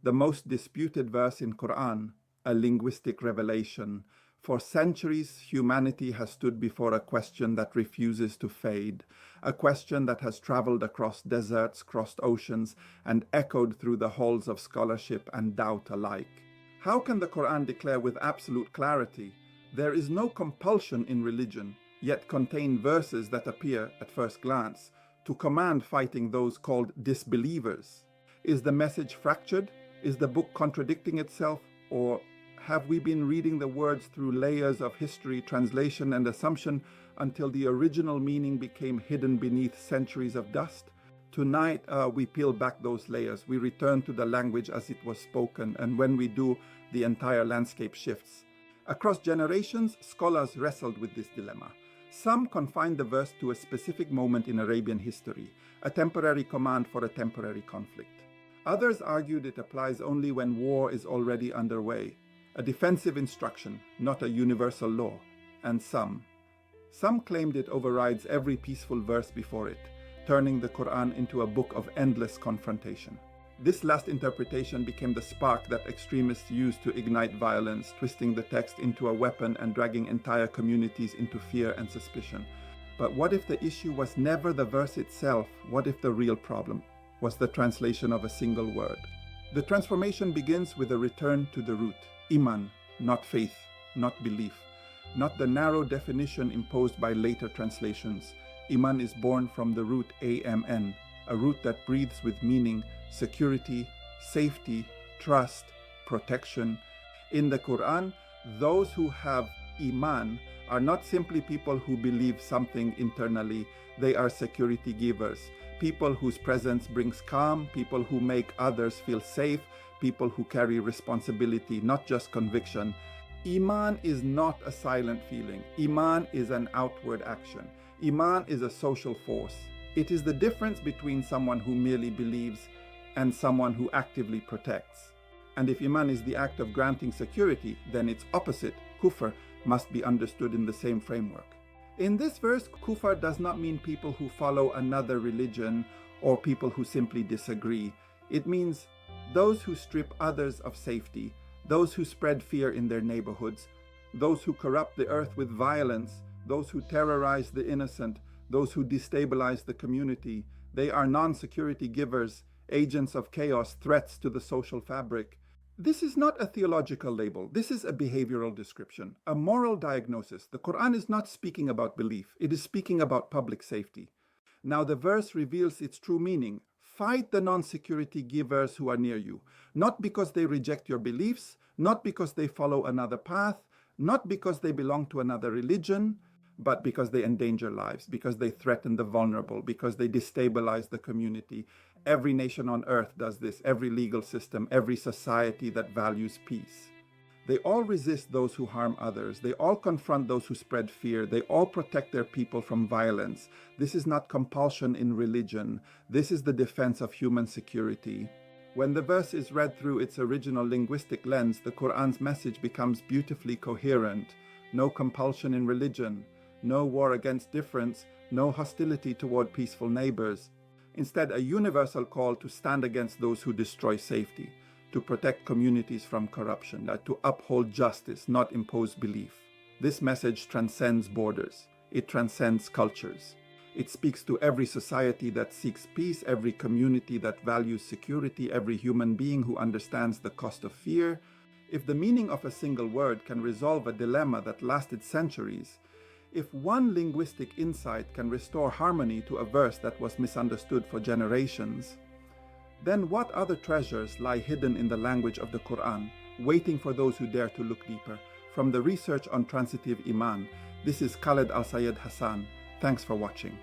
the most disputed verse in Qur'an, a linguistic revelation. For centuries, humanity has stood before a question that refuses to fade, a question that has traveled across deserts, crossed oceans, and echoed through the halls of scholarship and doubt alike. How can the Qur'an declare with absolute clarity, there is no compulsion in religion, yet contain verses that appear, at first glance, to command fighting those called disbelievers? Is the message fractured? Is the book contradicting itself? Or have we been reading the words through layers of history, translation, and assumption until the original meaning became hidden beneath centuries of dust? Tonight, we peel back those layers. We return to the language as it was spoken, and when we do, the entire landscape shifts. Across generations, scholars wrestled with this dilemma. Some confined the verse to a specific moment in Arabian history, a temporary command for a temporary conflict. Others argued it applies only when war is already underway, a defensive instruction, not a universal law. And some claimed it overrides every peaceful verse before it, turning the Qur'an into a book of endless confrontation. This last interpretation became the spark that extremists used to ignite violence, twisting the text into a weapon and dragging entire communities into fear and suspicion. But what if the issue was never the verse itself? What if the real problem was the translation of a single word? The transformation begins with a return to the root, iman, not faith, not belief, not the narrow definition imposed by later translations. Iman is born from the root AMN, a root that breathes with meaning, security, safety, trust, protection. In the Qur'an, those who have iman are not simply people who believe something internally. They are security givers, people whose presence brings calm, people who make others feel safe, people who carry responsibility, not just conviction. Iman is not a silent feeling. Iman is an outward action. Iman is a social force. It is the difference between someone who merely believes and someone who actively protects. And if Iman is the act of granting security, then its opposite, kufr, must be understood in the same framework. In this verse, kufr does not mean people who follow another religion or people who simply disagree. It means those who strip others of safety, those who spread fear in their neighborhoods, those who corrupt the earth with violence, those who terrorize the innocent, those who destabilize the community. They are non-security givers, agents of chaos, threats to the social fabric. This is not a theological label. This is a behavioral description, a moral diagnosis. The Quran is not speaking about belief. It is speaking about public safety. Now the verse reveals its true meaning. Fight the non-security givers who are near you, not because they reject your beliefs, not because they follow another path, not because they belong to another religion, but because they endanger lives, because they threaten the vulnerable, because they destabilize the community. Every nation on earth does this, every legal system, every society that values peace. They all resist those who harm others. They all confront those who spread fear. They all protect their people from violence. This is not compulsion in religion. This is the defense of human security. When the verse is read through its original linguistic lens, the Qur'an's message becomes beautifully coherent. No compulsion in religion. No war against difference, no hostility toward peaceful neighbors. Instead, a universal call to stand against those who destroy safety, to protect communities from corruption, to uphold justice, not impose belief. This message transcends borders. It transcends cultures. It speaks to every society that seeks peace, every community that values security, every human being who understands the cost of fear. If the meaning of a single word can resolve a dilemma that lasted centuries, if one linguistic insight can restore harmony to a verse that was misunderstood for generations, then what other treasures lie hidden in the language of the Qur'an, waiting for those who dare to look deeper? From the research on transitive Iman, this is Khaled Al-Sayed Hassan. Thanks for watching.